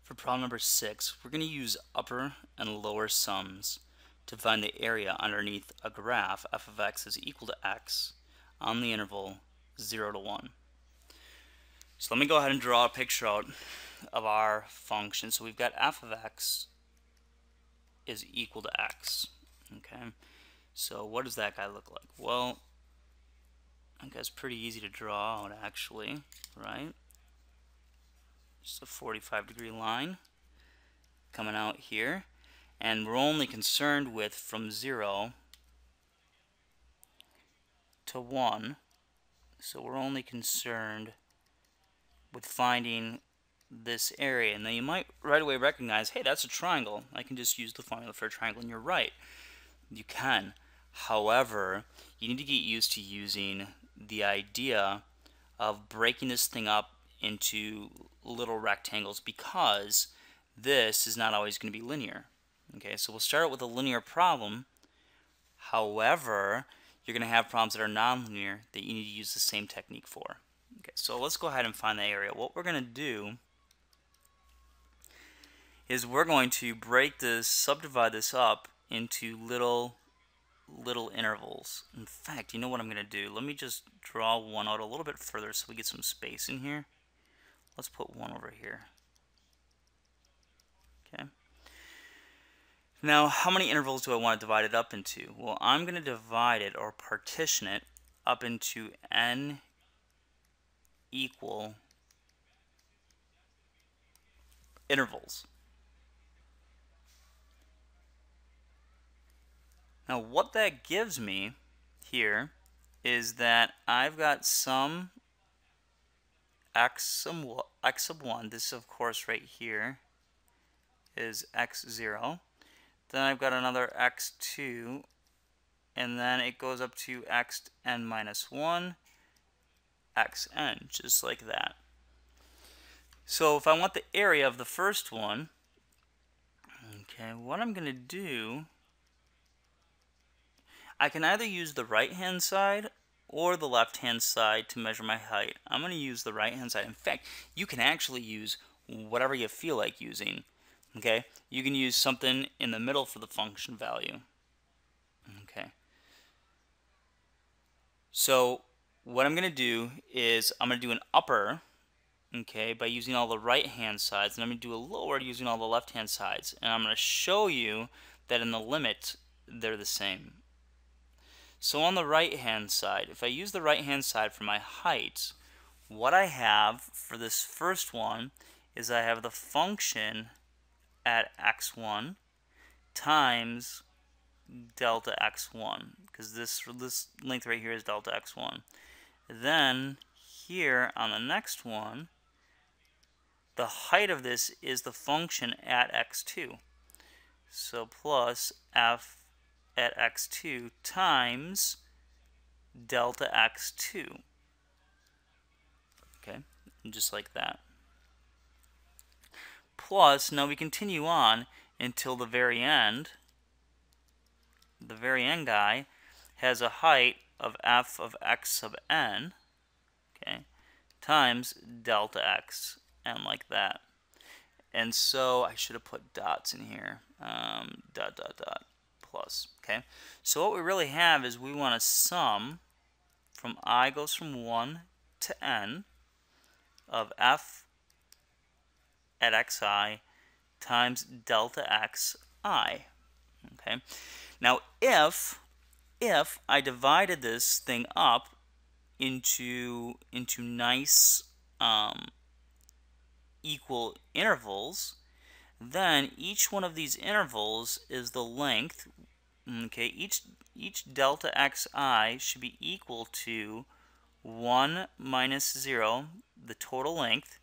For problem number 6, we're going to use upper and lower sums to find the area underneath a graph f of x is equal to x on the interval 0 to 1. So let me go ahead and draw a picture out of our function. So we've got f of x is equal to x. Okay, so what does that guy look like? Well, I guess pretty easy to draw out actually, right? Just a 45-degree line coming out here, and we're only concerned with from 0 to 1, so we're only concerned with finding this area. And then you might right away recognize, hey, that's a triangle. I can just use the formula for a triangle, and you're right, you can. However, you need to get used to using the idea of breaking this thing up into little rectangles, because this is not always going to be linear. Okay, so we'll start out with a linear problem. However, you're going to have problems that are nonlinear that you need to use the same technique for. Okay, so let's go ahead and find the area. What we're going to do is we're going to subdivide this up into little intervals. In fact, you know what I'm going to do? Let me just draw one out a little bit further so we get some space in here. Let's put one over here. Okay. Now, how many intervals do I want to divide it up into? Well, I'm going to divide it, or partition it, up into n equal intervals. Now, what that gives me here is that I've got some x sub 1. This, of course, right here is x0. Then I've got another x2, and then it goes up to xn minus 1, xn, just like that. So if I want the area of the first one, okay, what I'm going to do, I can either use the right-hand side or the left-hand side to measure my height. I'm going to use the right-hand side. In fact, you can actually use whatever you feel like using. Okay, you can use something in the middle for the function value. Okay, so what I'm going to do is I'm going to do an upper, okay, by using all the right-hand sides, and I'm going to do a lower using all the left-hand sides. And I'm going to show you that in the limit, they're the same. So on the right-hand side, if I use the right-hand side for my height, what I have for this first one is I have the function at x1 times delta x1, because this length right here is delta x1. Then here on the next one, the height of this is the function at x2. So plus f at x2 times delta x2. Okay, and just like that. Plus, now we continue on until the very end. The very end guy has a height of f of x sub n, okay, times delta x, and like that. And so I should have put dots in here. Dot, dot, dot, plus. Okay. So what we really have is we want to sum from I goes from 1 to n of f at xi times delta xi. Okay. Now, if I divided this thing up into nice equal intervals, then each one of these intervals is the length. Okay, each delta xi should be equal to 1 minus 0, the total length,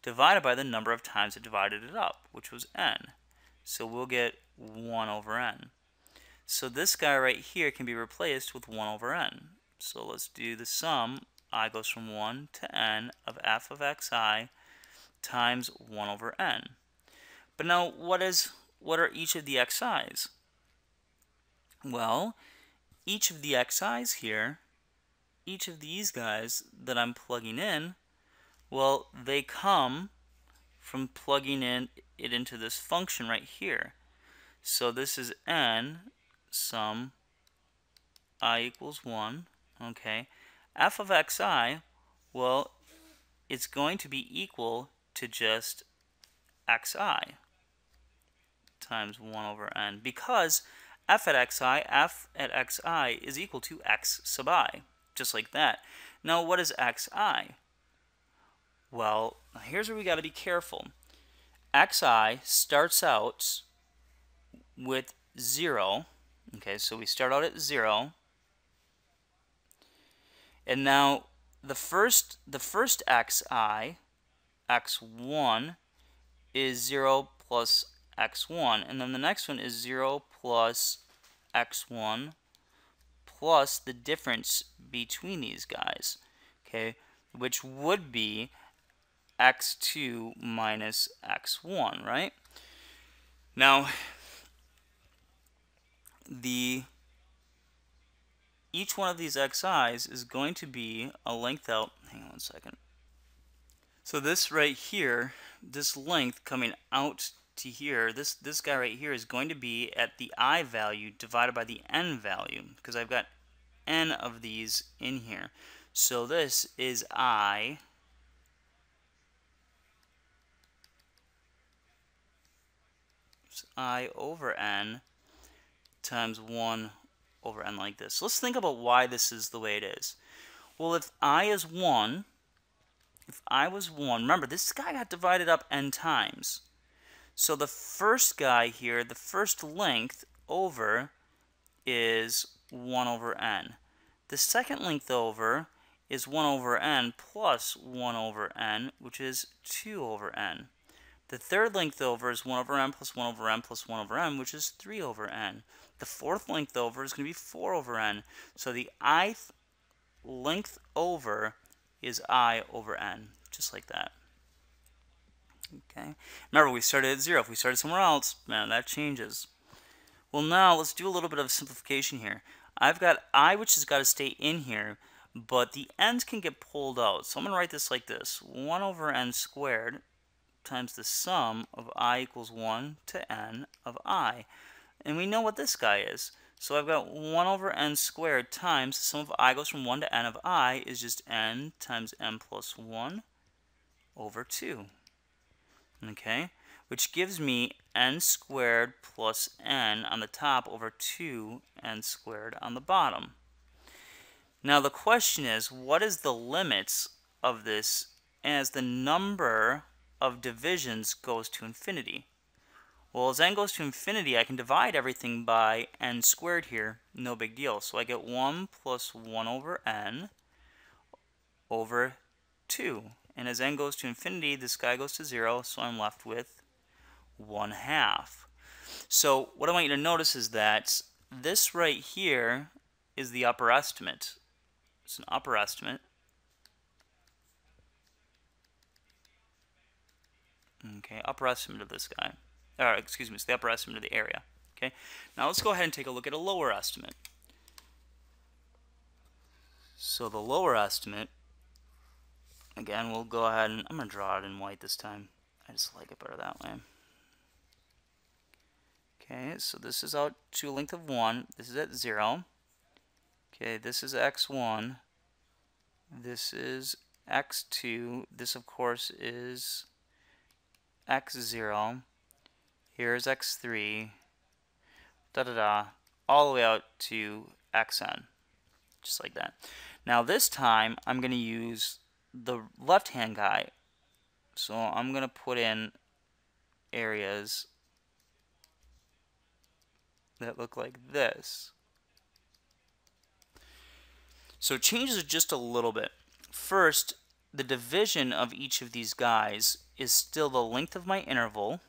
divided by the number of times it divided it up, which was n. So we'll get 1 over n. So this guy right here can be replaced with 1 over n. So let's do the sum. I goes from 1 to n of f of xi times 1 over n. But now, what are each of the xi's? Well, each of the xi's here, each of these guys that I'm plugging in, well, they come from plugging it into this function right here. So this is n sum I equals 1. Okay. F of xi, well, it's going to be equal to just xi times 1 over n, because f at xi is equal to x sub I, just like that. Now, what is xi? Well, here's where we got to be careful. Xi starts out with 0. Okay, so we start out at 0. And now the first xi, x1, is 0 plus x1. And then the next one is 0 plus x1 plus the difference between these guys. Okay, which would be x2 minus x1, right? Now, each one of these xi's is going to be a length out. Hang on one second. So this right here, this length coming out to here, this guy right here is going to be at the I value divided by the n value, because I've got n of these in here. So this is I over n times 1 over n, like this. So let's think about why this is the way it is. Well, if I is 1, remember this guy got divided up n times. So the first guy here, the first length over is 1 over n. The second length over is 1 over n plus 1 over n, which is 2 over n. The third length over is 1 over n plus 1 over n plus 1 over n, which is 3 over n. The fourth length over is going to be 4 over n. So the ith length over is I over n, just like that. Okay. Remember, we started at 0. If we started somewhere else, man, that changes. Well, now let's do a little bit of simplification here. I've got I, which has got to stay in here, but the n's can get pulled out. So I'm going to write this like this. 1 over n squared times the sum of I equals 1 to n of I. And we know what this guy is. So I've got 1 over n squared times the sum of I goes from 1 to n of I is just n times n plus 1 over 2. Okay, which gives me n squared plus n on the top over 2n squared on the bottom. Now the question is, what is the limits of this as the number of divisions goes to infinity? Well, as n goes to infinity, I can divide everything by n squared here, no big deal. So I get 1 plus 1 over n over 2. And as n goes to infinity, this guy goes to 0, so I'm left with 1/2. So what I want you to notice is that this right here is the upper estimate. It's an upper estimate. Okay, upper estimate of this guy. Excuse me, it's the upper estimate of the area. Okay, now let's go ahead and take a look at a lower estimate. So the lower estimate, again, we'll go ahead and I'm going to draw it in white this time. I just like it better that way. Okay, so this is out to a length of 1. This is at 0. Okay, this is x1. This is x2. This, of course, is x0. Here's x3. All the way out to xn. Just like that. Now this time, I'm going to use the left-hand guy. So I'm going to put in areas that look like this. So it changes it just a little bit. First, the division of each of these guys is still the length of my interval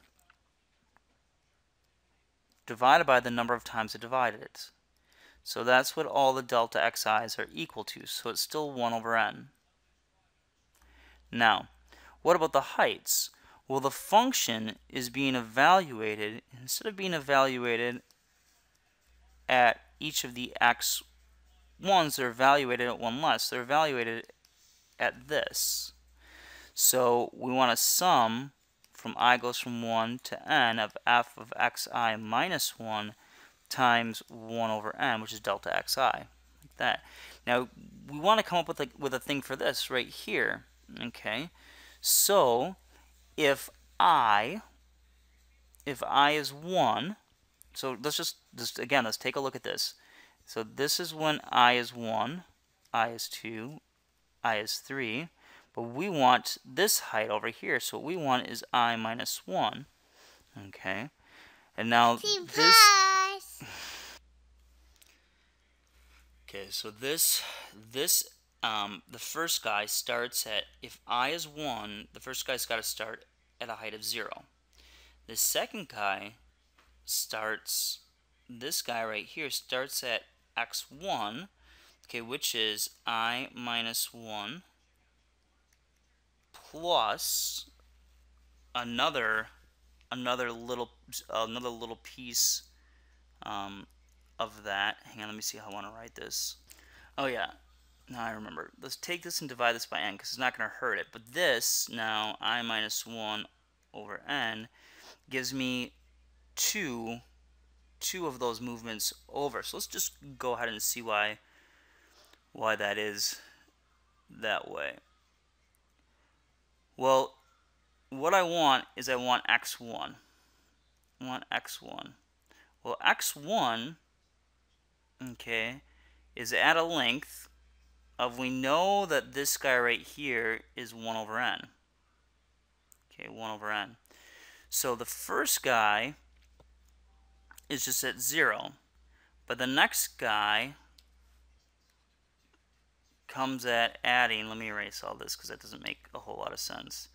divided by the number of times I divided it. So that's what all the delta xi's are equal to. So it's still 1 over n. Now, what about the heights? Well, the function is being evaluated, instead of being evaluated at each of the x1s, they're evaluated at one less. They're evaluated at this. So we want to sum from I goes from 1 to n of f of xi minus 1 times 1 over n, which is delta xi, like that. Now, we want to come up with a thing for this right here, okay? So, if I is 1, so let's again, let's take a look at this. So this is when I is 1, I is 2, I is 3, but we want this height over here, so what we want is I minus 1, okay? And now Surprise! okay, so the first guy starts at, if I is 1, the first guy's got to start at a height of 0. The second guy starts, this guy right here starts at x1, okay, which is I minus 1 plus another little piece of that. Hang on, let me see how I want to write this. Oh yeah, now I remember. Let's take this and divide this by n because it's not going to hurt it. But this now, I minus 1 over n, gives me two of those movements over. So let's just go ahead and see why that is that way. Well, what I want is I want x1. I want x1. Well, x1, okay, is at a length of, we know that this guy right here is 1 over n. Okay, 1 over n. So the first guy is just at 0. But the next guy comes at adding, let me erase all this because that doesn't make a whole lot of sense.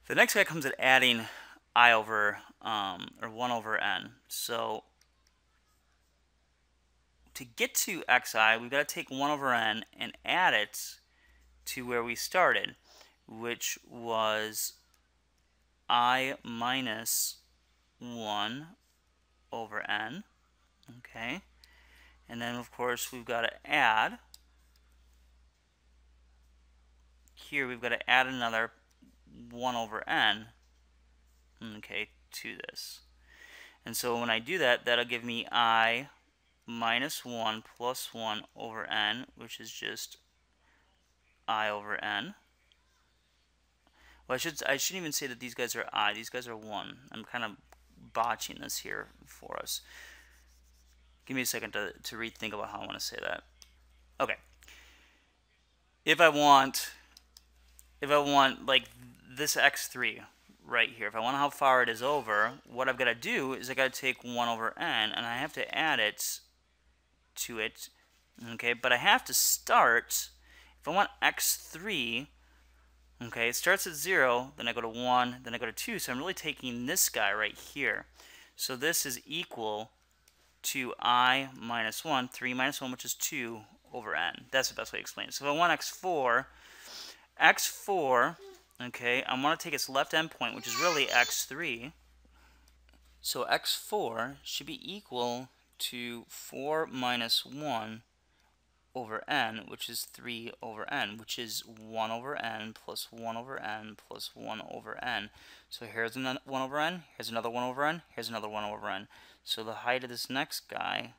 The next guy comes at adding I over, or 1 over n. So to get to xi, we've got to take 1 over n and add it to where we started, which was I minus 1 over n. Okay. And then, of course, we've got to add. Here, we've got to add another 1 over n, okay, to this. And so when I do that, that'll give me I minus 1 plus 1 over n, which is just I over n. Well, I shouldn't even say that these guys are I. These guys are 1. I'm kind of botching this here for us. Give me a second to rethink about how I want to say that. Okay. If I want like this x3 right here, if I want how far it is over, what I've got to do is I got to take 1 over n and I have to add it to it. Okay, but I have to start, if I want x3, okay, it starts at 0, then I go to 1, then I go to 2, so I'm really taking this guy right here. So this is equal to I minus 1, 3 minus 1, which is 2 over n. That's the best way to explain it. So if I want x4, okay, I want to take its left endpoint, which is really x3. So x4 should be equal to 4 minus 1 over n, which is 3 over n, which is 1 over n plus 1 over n plus 1 over n. So here's another 1 over n, here's another 1 over n, here's another 1 over n. So the height of this next guy,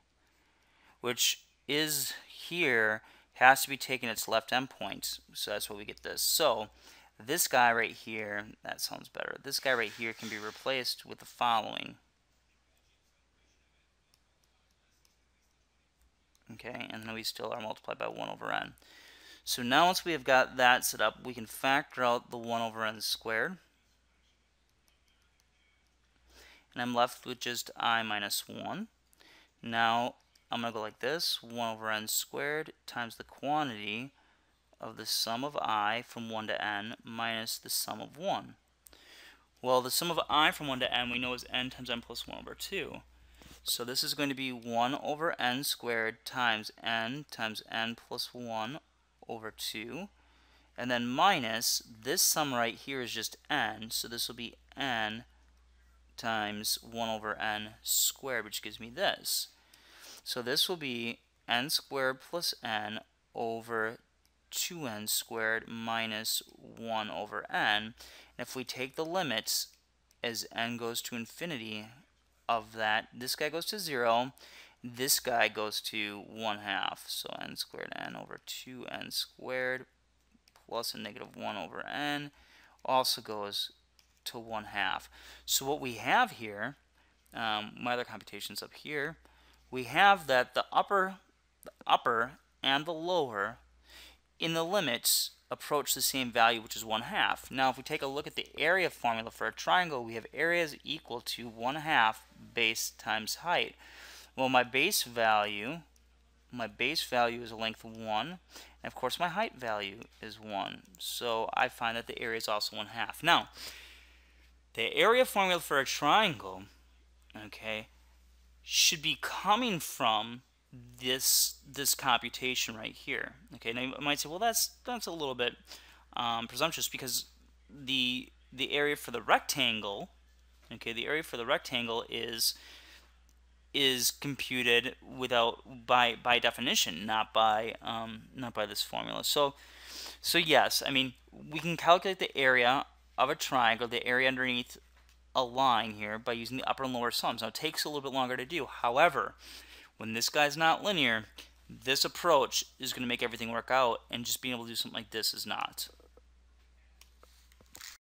which is here, has to be taking its left endpoint. So that's why we get this. So this guy right here, that sounds better. This guy right here can be replaced with the following. Okay, and then we still are multiplied by 1 over n. So now once we have got that set up, we can factor out the 1 over n squared. And I'm left with just I minus 1. Now I'm going to go like this, 1 over n squared times the quantity of the sum of I from 1 to n minus the sum of 1. Well, the sum of I from 1 to n we know is n times n plus 1 over 2. So this is going to be 1 over n squared times n plus 1 over 2. And then minus, this sum right here is just n, so this will be n times 1 over n squared, which gives me this. So this will be n squared plus n over 2n squared minus 1 over n. And if we take the limits as n goes to infinity of that, this guy goes to 0, this guy goes to 1/2. So n squared n over 2n squared plus a negative 1 over n also goes to 1/2. So what we have here, my other computation's up here, we have that the upper and the lower in the limits approach the same value, which is 1/2. Now if we take a look at the area formula for a triangle, we have area is equal to 1/2 base times height. Well, my base value is a length 1, and of course my height value is 1. So I find that the area is also 1/2. Now, the area formula for a triangle, okay, should be coming from this computation right here. Okay, now you might say, well, that's a little bit presumptuous, because the area for the rectangle, okay, the area for the rectangle is computed by definition, not by this formula. So yes, I mean, we can calculate the area of a triangle, the area underneath a line here, by using the upper and lower sums. Now it takes a little bit longer to do. However, when this guy's not linear, this approach is going to make everything work out, and just being able to do something like this is not.